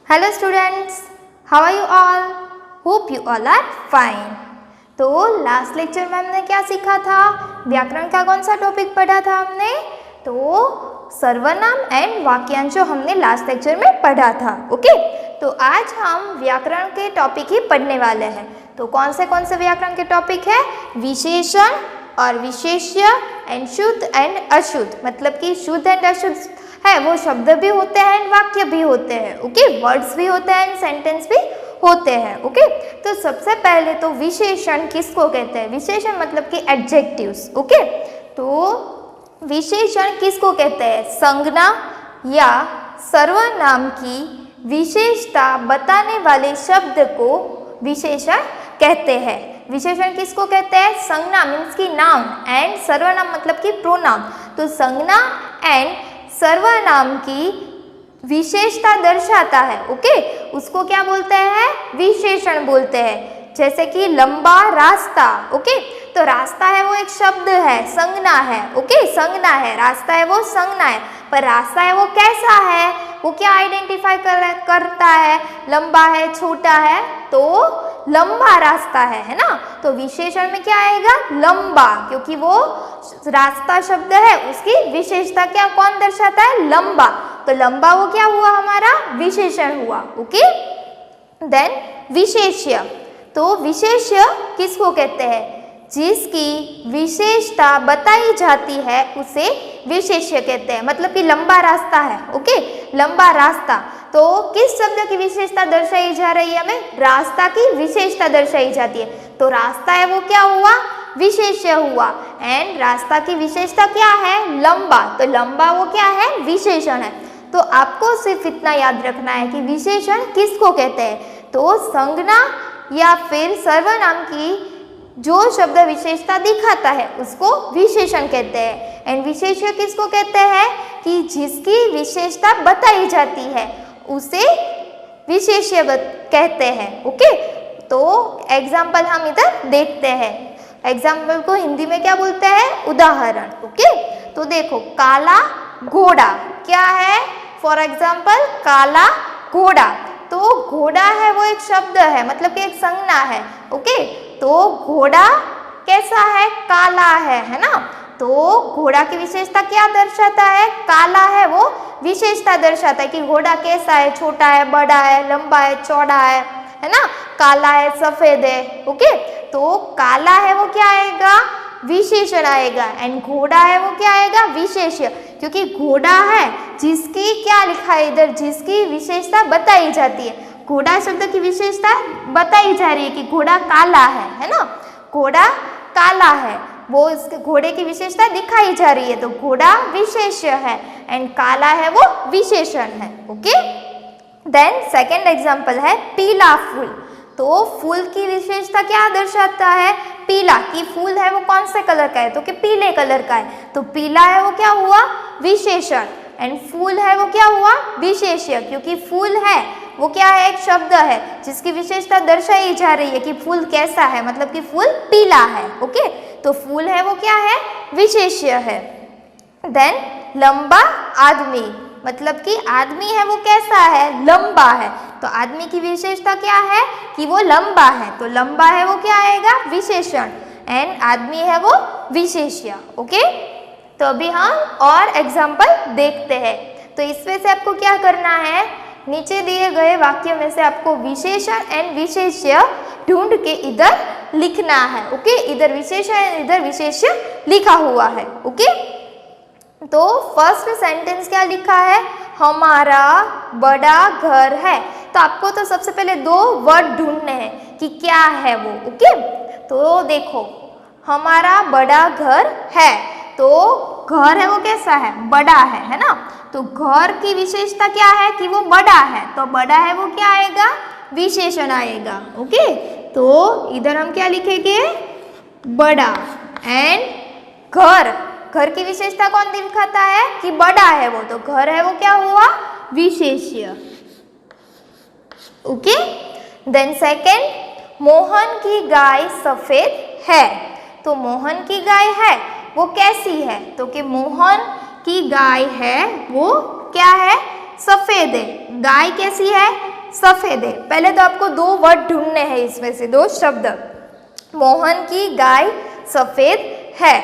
Hello students, how are you all? Hope you all are fine. तो last lecture में हमने क्या सीखा था? व्याकरण का कौन सा टॉपिक पढ़ा था हमने? तो सर्वनाम एंड वाक्यांश हमने लास्ट लेक्चर में पढ़ा था. ओके, तो आज हम व्याकरण के टॉपिक ही पढ़ने वाले हैं. तो कौन से व्याकरण के टॉपिक है? विशेषण और विशेष्य एंड शुद्ध एंड अशुद्ध. मतलब कि शुद्ध एंड अशुद्ध है वो शब्द भी होते हैं एंड वाक्य भी होते हैं. ओके, वर्ड्स भी होते हैं एंड सेंटेंस भी होते हैं. ओके, तो सबसे पहले तो विशेषण किसको कहते हैं? विशेषण मतलब कि एडजेक्टिव्स. ओके, तो विशेषण किसको कहते हैं? संज्ञा या सर्वनाम की विशेषता बताने वाले शब्द को विशेषण कहते हैं. विशेषण किसको कहते हैं? संज्ञा मीन्स की नाउन एंड सर्वनाम मतलब कि प्रोनाउन. तो संज्ञा एंड सर्वनाम की विशेषता दर्शाता है. ओके, उसको क्या बोलते हैं? विशेषण बोलते हैं. जैसे कि लंबा रास्ता. ओके, तो रास्ता है वो एक शब्द है, संज्ञा है. ओके, संज्ञा है, रास्ता है वो संज्ञा है. पर रास्ता है वो कैसा है? वो क्या आइडेंटिफाई करता है? लंबा है, छोटा है, तो लंबा रास्ता है ना. तो विशेषण में क्या आएगा? लंबा, क्योंकि वो रास्ता शब्द है, उसकी विशेषता क्या कौन दर्शाता है? लंबा. तो लंबा वो क्या हुआ? हमारा विशेषण हुआ. ओके, देन विशेष्य. तो विशेष्य किसको कहते हैं? जिसकी विशेषता बताई जाती है उसे विशेष्य कहते हैं. मतलब कि लंबा रास्ता है. ओके, लंबा रास्ता. तो किस शब्द की विशेषता दर्शाई जा रही है? हमें रास्ता की विशेषता दर्शाई जाती है. तो रास्ता है वो क्या हुआ? विशेष्य हुआ. एंड रास्ता की विशेषता क्या है? लंबा. तो लंबा वो क्या है? विशेषण है. तो आपको सिर्फ इतना याद रखना है कि विशेषण किसको कहते हैं. तो संज्ञा या फिर सर्वनाम की जो शब्द विशेषता दिखाता है उसको विशेषण कहते हैं. एंड विशेष्य किसको कहते हैं? कि जिसकी विशेषता बताई जाती है उसे विशेष्य कहते हैं. ओके, तो एग्जाम्पल हम इधर देखते हैं. एग्जाम्पल को हिंदी में क्या बोलते हैं? उदाहरण. ओके, तो देखो, काला घोड़ा क्या है? फॉर एग्जाम्पल काला घोड़ा. तो घोड़ा है वो एक शब्द है, मतलब कि एक संज्ञा है. ओके, तो घोड़ा कैसा है? काला है ना. तो घोड़ा की विशेषता क्या दर्शाता है? काला है वो विशेषता दर्शाता है कि घोड़ा कैसा है? छोटा है, बड़ा है, लंबा है, चौड़ा है ना. काला है, सफेद है. ओके, तो काला है वो क्या आएगा? विशेषण आएगा. एंड घोड़ा है वो क्या आएगा? विशेष्य. क्योंकि घोड़ा है जिसकी क्या लिखा है इधर? जिसकी विशेषता बताई जाती है. घोड़ा शब्द की विशेषता बताई जा रही है कि घोड़ा काला है ना. घोड़ा काला है, वो इसके घोड़े की विशेषता दिखाई जा रही है. तो घोड़ा विशेष्य है एंड काला है वो विशेषण है. ओके, देन सेकंड एग्जांपल है पीला फूल. तो फूल की विशेषता क्या दर्शाता है? पीला. कि फूल है वो कौन से कलर का है? तो कि पीले कलर का है. तो पीला है वो क्या हुआ? विशेषण. एंड फूल है वो क्या हुआ? विशेष्य. क्योंकि फूल है वो क्या है? एक शब्द है जिसकी विशेषता दर्शाई जा रही है कि फूल कैसा है, मतलब कि फूल पीला है. ओके, तो फूल है वो क्या है? विशेष्य है. देन लंबा आदमी. मतलब कि आदमी है वो कैसा है? लंबा है. तो आदमी की विशेषता क्या है? कि वो लंबा है. तो लंबा है वो क्या आएगा? विशेषण. एंड आदमी है वो विशेष्य. ओके, तो अभी हम और एग्जाम्पल देखते हैं. तो इसमें से आपको क्या करना है? नीचे दिए गए वाक्य में से आपको विशेषण एंड विशेष्य ढूंढ के इधर लिखना है. ओके, इधर विशेषण इधर विशेष्य लिखा हुआ है. ओके, तो फर्स्ट सेंटेंस क्या लिखा है? हमारा बड़ा घर है. तो आपको तो सबसे पहले दो वर्ड ढूंढने हैं कि क्या है वो. ओके, तो देखो, हमारा बड़ा घर है. तो घर है वो कैसा है? बड़ा है ना. तो घर की विशेषता क्या है? कि वो बड़ा है. तो बड़ा है वो क्या आएगा? विशेषण आएगा. ओके, तो इधर हम क्या लिखेंगे? बड़ा. एंड घर, घर की विशेषता कौन दिखाता है? कि बड़ा है वो. तो घर है वो क्या हुआ? विशेष्य. ओके, देन सेकंड, मोहन की गाय सफेद है. तो मोहन की गाय है वो कैसी है? तो कि मोहन की गाय है वो क्या है? सफेद है. गाय कैसी है? सफेद है। पहले तो आपको दो वर्ड ढूंढने हैं, इसमें से दो शब्द। मोहन की गाय सफेद है,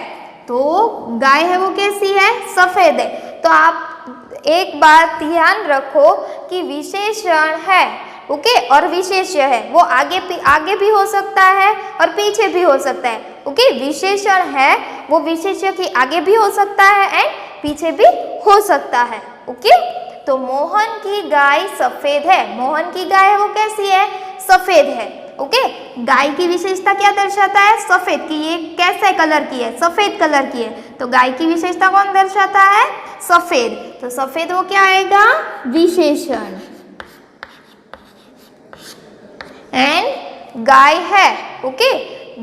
तो गाय है वो कैसी है? सफेद है। तो आप एक बात ध्यान रखो कि विशेषण है, ओके, और विशेष्य है, वो आगे भी हो सकता है और पीछे भी हो सकता है, ओके। विशेषण है वो विशेष्य की आगे भी हो सकता है एंड पीछे भी हो सकता है, ओके। तो मोहन की गाय सफेद है, मोहन की गाय वो कैसी है? सफेद है, ओके। गाय की विशेषता क्या दर्शाता है? सफेद की, ये कैसे कलर की है? सफेद कलर की है। तो गाय की विशेषता कौन दर्शाता है? सफेद। तो सफेद वो क्या आएगा? विशेषण। एंड गाय है, ओके,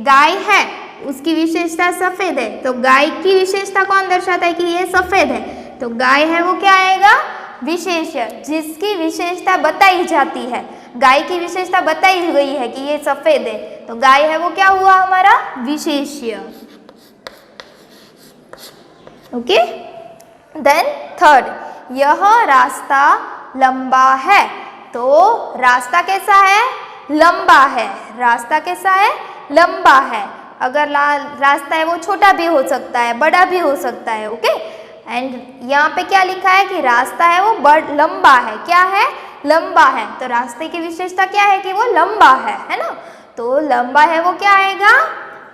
गाय है, उसकी विशेषता सफेद है। तो गाय की विशेषता कौन दर्शाता है कि ये सफेद है? तो गाय है वो क्या आएगा? विशेष्य, जिसकी विशेषता बताई जाती है। गाय की विशेषता बताई गई है कि ये सफेद है, तो गाय है वो क्या हुआ हमारा? विशेष्य, ओके। देन थर्ड, यह रास्ता लंबा है, तो रास्ता कैसा है? लंबा है। रास्ता कैसा है? लंबा है। अगर रास्ता है वो छोटा भी हो सकता है, बड़ा भी हो सकता है, ओके। एंड यहाँ पे क्या लिखा है कि रास्ता है वो लंबा है। क्या है? लंबा है। तो रास्ते की विशेषता क्या है कि वो लंबा है ना। तो लंबा है वो क्या आएगा?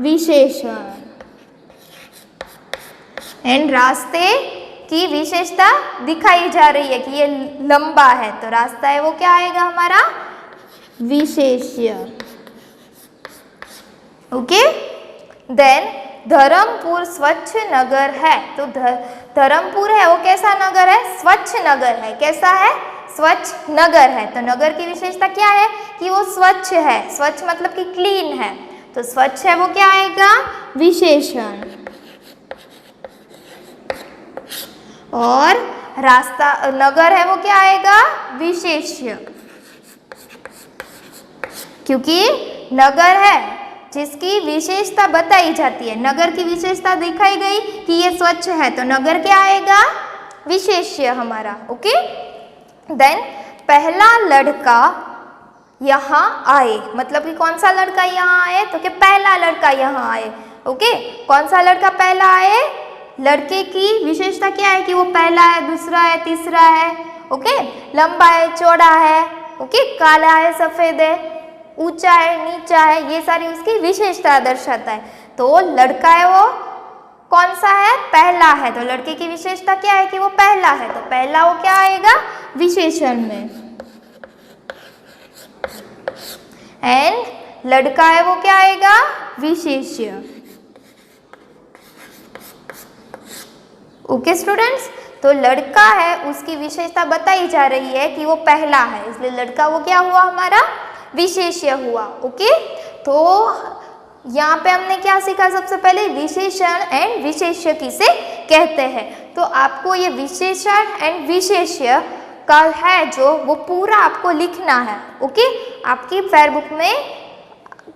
विशेषण। एंड रास्ते की विशेषता दिखाई जा रही है कि ये लंबा है, तो रास्ता है वो क्या आएगा हमारा? विशेष्य, ओके। देन धर्मपुर स्वच्छ नगर है, तो धर्मपुर है वो कैसा नगर है? स्वच्छ नगर है। कैसा है? स्वच्छ नगर है। तो नगर की विशेषता क्या है कि वो स्वच्छ है। स्वच्छ मतलब कि क्लीन है, तो स्वच्छ है वो क्या आएगा? विशेषण। और रास्ता नगर है वो क्या आएगा? विशेष्य, क्योंकि नगर है जिसकी विशेषता बताई जाती है। नगर की विशेषता दिखाई गई कि ये स्वच्छ है, तो नगर क्या आएगा? विशेष्य हमारा, ओके। देन पहला लड़का यहाँ आए, मतलब कि कौन सा लड़का यहाँ आए? तो कि पहला लड़का यहाँ आए, ओके। कौन सा लड़का पहला आए? लड़के की विशेषता क्या है कि वो पहला है, दूसरा है, तीसरा है, ओके। लंबा है, चौड़ा है, ओके। काला है, सफेद है, ऊंचा है, नीचा है, ये सारी उसकी विशेषता दर्शाता है। तो लड़का है वो कौन सा है? पहला है। तो लड़के की विशेषता क्या है कि वो पहला है, तो पहला वो क्या आएगा? विशेषण में। एंड लड़का है वो क्या आएगा? विशेष्य, ओके स्टूडेंट्स। तो लड़का है उसकी विशेषता बताई जा रही है कि वो पहला है, इसलिए लड़का वो क्या हुआ हमारा? विशेष्य हुआ, ओके। तो यहाँ पे हमने क्या सीखा? सबसे पहले विशेषण एंड विशेष्य किसे कहते हैं। तो आपको ये विशेषण एंड विशेष्य का है जो वो पूरा आपको लिखना है, ओके। आपकी फेयर बुक में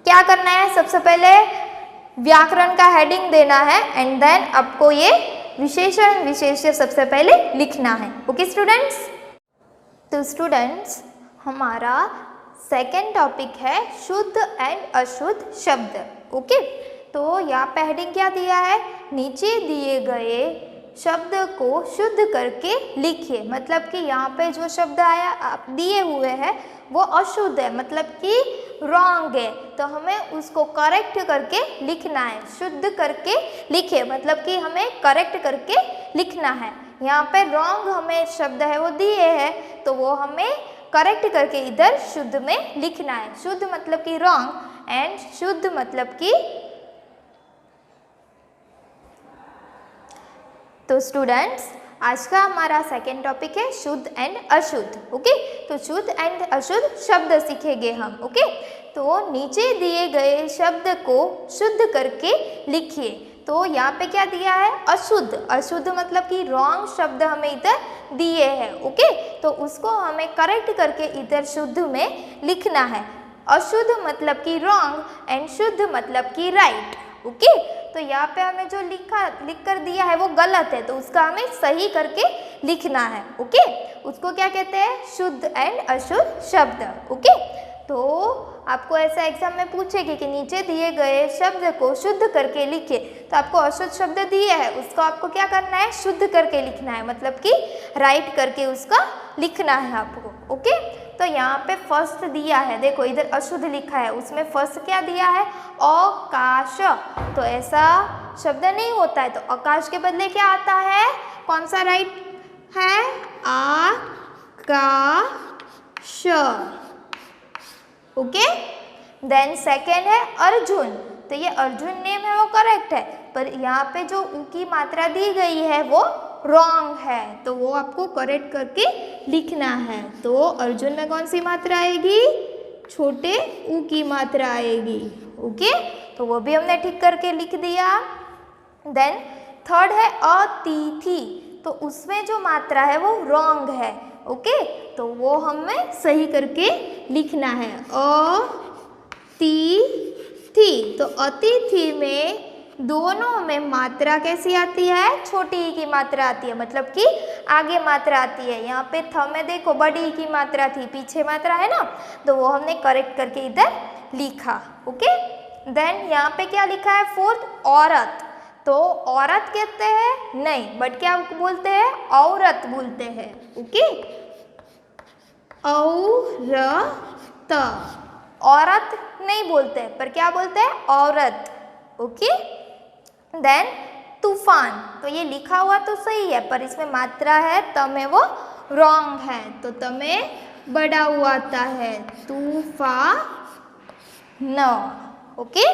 क्या करना है? सबसे पहले व्याकरण का हेडिंग देना है एंड देन आपको ये विशेषण विशेष्य सबसे पहले लिखना है, ओके स्टूडेंट्स। तो स्टूडेंट्स हमारा सेकेंड टॉपिक है शुद्ध एंड अशुद्ध शब्द, ओके। तो यहाँ पे हेडिंग क्या दिया है? नीचे दिए गए शब्द को शुद्ध करके लिखिए। मतलब कि यहाँ पे जो शब्द आया आप दिए हुए हैं वो अशुद्ध है, मतलब कि रॉन्ग है, तो हमें उसको करेक्ट करके लिखना है। शुद्ध करके लिखिए, मतलब कि हमें करेक्ट करके लिखना है। यहाँ पे रॉन्ग हमें शब्द है वो दिए हैं, तो वो हमें करेक्ट करके इधर शुद्ध में लिखना है। शुद्ध मतलब कि रॉन्ग एंड शुद्ध मतलब कि। तो स्टूडेंट्स आज का हमारा सेकेंड टॉपिक है शुद्ध एंड अशुद्ध, ओके। तो शुद्ध एंड अशुद्ध शब्द सीखेंगे हम, ओके। तो नीचे दिए गए शब्द को शुद्ध करके लिखिए। तो यहाँ पे क्या दिया है? अशुद्ध। अशुद्ध मतलब कि रॉन्ग शब्द हमें इधर दिए हैं, ओके। तो उसको हमें करेक्ट करके इधर शुद्ध में लिखना है। अशुद्ध मतलब कि रॉन्ग एंड शुद्ध मतलब कि राइट, ओके। तो यहाँ पे हमें जो लिख कर दिया है वो गलत है, तो उसका हमें सही करके लिखना है। ओके, उसको क्या कहते हैं? शुद्ध एंड अशुद्ध शब्द। ओके, तो आपको ऐसा एग्जाम में पूछेगी कि नीचे दिए गए शब्द को शुद्ध करके लिखिए, तो आपको अशुद्ध शब्द दिए है उसको आपको क्या करना है? शुद्ध करके लिखना है, मतलब कि राइट करके उसका लिखना है आपको। ओके, तो यहाँ पे फर्स्ट दिया है, देखो इधर अशुद्ध लिखा है, उसमें फर्स्ट क्या दिया है? आकाश। तो ऐसा शब्द नहीं होता है, तो आकाश के बदले क्या आता है? कौन सा राइट है? आकाश। ओके, देन सेकेंड है अर्जुन। तो ये अर्जुन नेम है वो करेक्ट है, पर यहाँ पे जो ऊ की मात्रा दी गई है वो रॉन्ग है, तो वो आपको करेक्ट करके लिखना है। तो अर्जुन में कौन सी मात्रा आएगी? छोटे ऊ की मात्रा आएगी। ओके, तो वो भी हमने ठीक करके लिख दिया। देन थर्ड है अतिथि, तो उसमें जो मात्रा है वो रॉन्ग है। ओके, तो वो हमें सही करके लिखना है, अतिथि। तो अतिथि में दोनों में मात्रा कैसी आती है? छोटी ई की मात्रा आती है, मतलब कि आगे मात्रा आती है। यहाँ पे थ में देखो बड़ी ई की मात्रा थी, पीछे मात्रा है ना, तो वो हमने करेक्ट करके इधर लिखा। ओके, देन यहाँ पे क्या लिखा है? फोर्थ औरत। तो औरत कहते हैं नहीं, बट क्या बोलते हैं? औरत बोलते हैं। ओके, औरत, औरत नहीं बोलते पर क्या बोलते हैं? औरत। ओके, देन तूफान, तो ये लिखा हुआ तो सही है पर इसमें मात्रा है तमें वो रॉन्ग है, तो तमें बड़ा हुआ आता है, तूफान। ओके,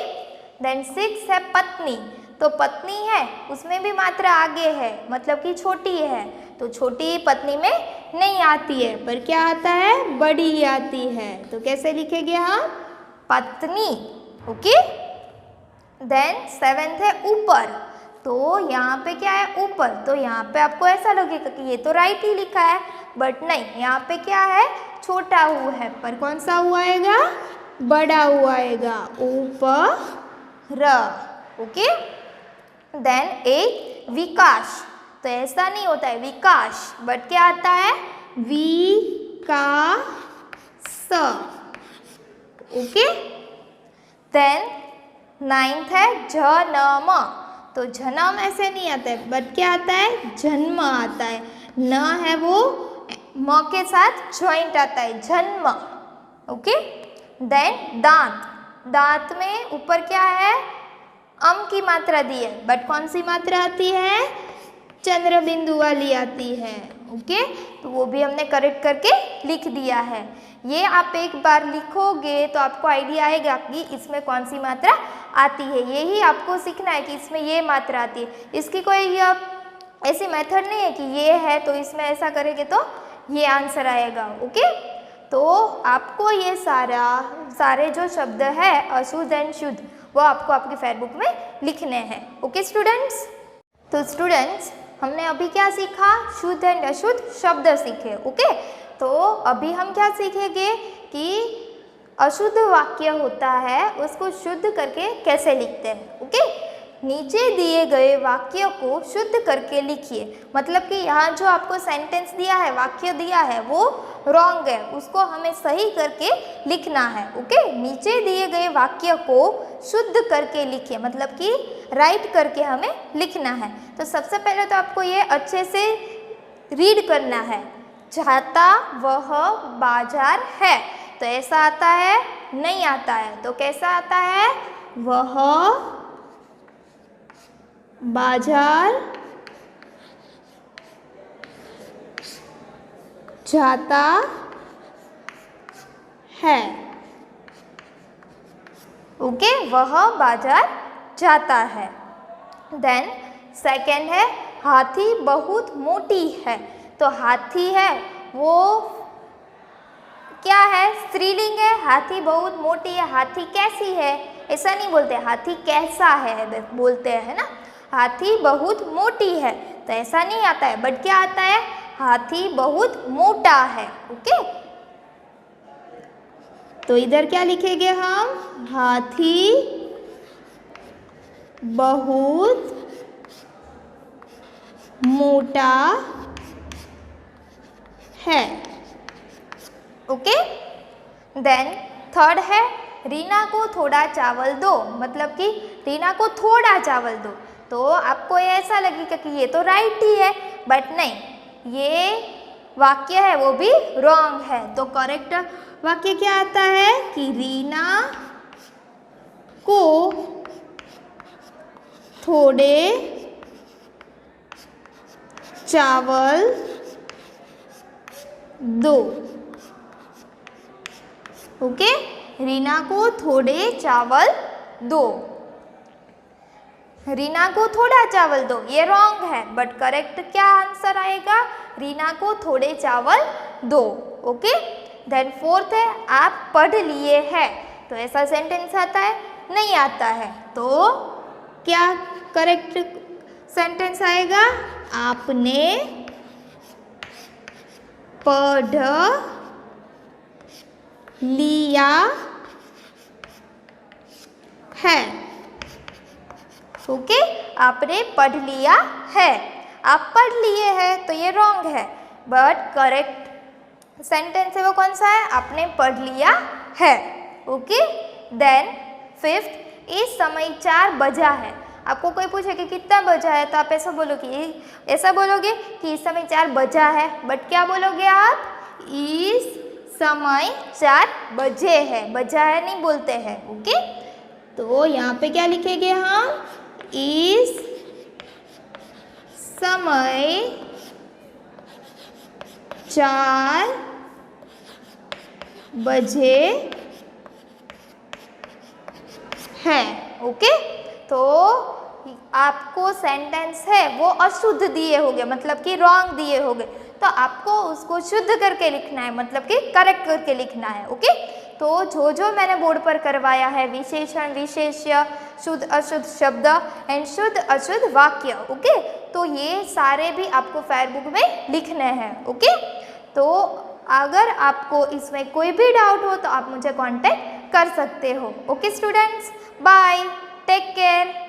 देन सिक्स है पत्नी। तो पत्नी है उसमें भी मात्रा आगे है, मतलब कि छोटी है, तो छोटी पत्नी में नहीं आती है, पर क्या आता है? बड़ी आती है। तो कैसे लिखेंगे हम? पत्नी। ओके, देन सेवेंथ है ऊपर। तो यहाँ पे क्या है? ऊपर। तो यहाँ पे आपको ऐसा लगेगा कि ये तो राइट ही लिखा है, बट नहीं, यहाँ पे क्या है? छोटा ऊ है, पर कौन सा ऊ आएगा? बड़ा ऊ आएगा, ऊपर। ओके, देन एक विकास। तो ऐसा नहीं होता है विकास, बट क्या आता है? विकास। ओके, देन नाइन्थ है जन्म। तो जन्म ऐसे नहीं आता है, बट क्या आता है? जन्म आता है, न है वो म के साथ ज्वाइंट आता है, जन्म। ओके, देन दांत। दांत में ऊपर क्या है? अम की मात्रा दी है, बट कौन सी मात्रा आती है? चंद्र बिंदु वाली आती है। ओके, तो वो भी हमने करेक्ट करके लिख दिया है। ये आप एक बार लिखोगे तो आपको आइडिया आएगा कि इसमें कौन सी मात्रा आती है। यही आपको सीखना है कि इसमें ये मात्रा आती है। इसकी कोई ऐसी मेथड नहीं है कि ये है तो इसमें ऐसा करेंगे तो ये आंसर आएगा। ओके, तो आपको ये सारे जो शब्द है अशुद्ध एंड शुद्ध वो आपको आपकी फेयर बुक में लिखने हैं। ओके स्टूडेंट्स, तो स्टूडेंट्स हमने अभी क्या सीखा? शुद्ध एंड अशुद्ध शब्द सीखे। ओके, तो अभी हम क्या सीखेंगे कि अशुद्ध वाक्य होता है उसको शुद्ध करके कैसे लिखते हैं। ओके, नीचे दिए गए वाक्य को शुद्ध करके लिखिए, मतलब कि यहाँ जो आपको सेंटेंस दिया है, वाक्य दिया है वो रॉन्ग है, उसको हमें सही करके लिखना है। ओके, नीचे दिए गए वाक्य को शुद्ध करके लिखिए, मतलब कि राइट करके हमें लिखना है। तो सबसे पहले तो आपको ये अच्छे से रीड करना है। जाता वह बाजार है, तो ऐसा आता है? नहीं आता है। तो कैसा आता है? वह बाजार जाता है। ओके, वह बाजार जाता है। देन सेकेंड है हाथी बहुत मोटी है। तो हाथी है वो क्या है? स्त्रीलिंग है। हाथी बहुत मोटी है। हाथी कैसी है ऐसा नहीं बोलते, हाथी कैसा है बोलते हैं ना। हाथी बहुत मोटी है तो ऐसा नहीं आता है, बट क्या आता है? हाथी बहुत मोटा है। ओके, तो इधर क्या लिखेंगे हम? हाथी बहुत मोटा है। ओके, देन थर्ड है रीना को थोड़ा चावल दो, मतलब कि रीना को थोड़ा चावल दो। तो आपको ये ऐसा लगेगा कि ये तो राइट ही है, बट नहीं, ये वाक्य है वो भी रॉन्ग है। तो करेक्ट वाक्य क्या आता है कि रीना को थोड़े चावल दो। ओके, रीना को थोड़े चावल दो। रीना को थोड़ा चावल दो, ये रॉन्ग है, बट करेक्ट क्या आंसर आएगा, रीना को थोड़े चावल दो। ओके, देन फोर्थ है आप पढ़ लिए हैं। तो ऐसा सेंटेंस आता है, नहीं आता है। तो क्या करेक्ट सेंटेंस आएगा, आपने पढ़ लिया है। ओके, आपने पढ़ लिया है, आप पढ़ लिए हैं, तो ये रॉन्ग है, बट करेक्ट सेंटेंस है वो कौन सा है, आपने पढ़ लिया है। ओके, देन फिफ्थ, इस समय 4 बजा है। आपको कोई पूछे कि कितना बजा है, तो आप ऐसा बोलोगे कि इस समय 4 बजा है, बट क्या बोलोगे आप, इस समय 4 बजे है, बजा है नहीं बोलते हैं। ओके, तो यहाँ पे क्या लिखेंगे हम, इस समय 4 बजे है। ओके, तो आपको सेंटेंस है वो अशुद्ध दिए होंगे, मतलब कि रॉन्ग दिए होंगे, तो आपको उसको शुद्ध करके लिखना है, मतलब कि करेक्ट करके लिखना है। ओके, तो जो मैंने बोर्ड पर करवाया है, विशेषण, विशेष्य, शुद्ध अशुद्ध शब्द एंड शुद्ध अशुद्ध वाक्य। ओके, तो ये सारे भी आपको फेयर बुक में लिखने हैं। ओके, तो अगर आपको इसमें कोई भी डाउट हो तो आप मुझे कांटेक्ट कर सकते हो। Okay students, bye, take care.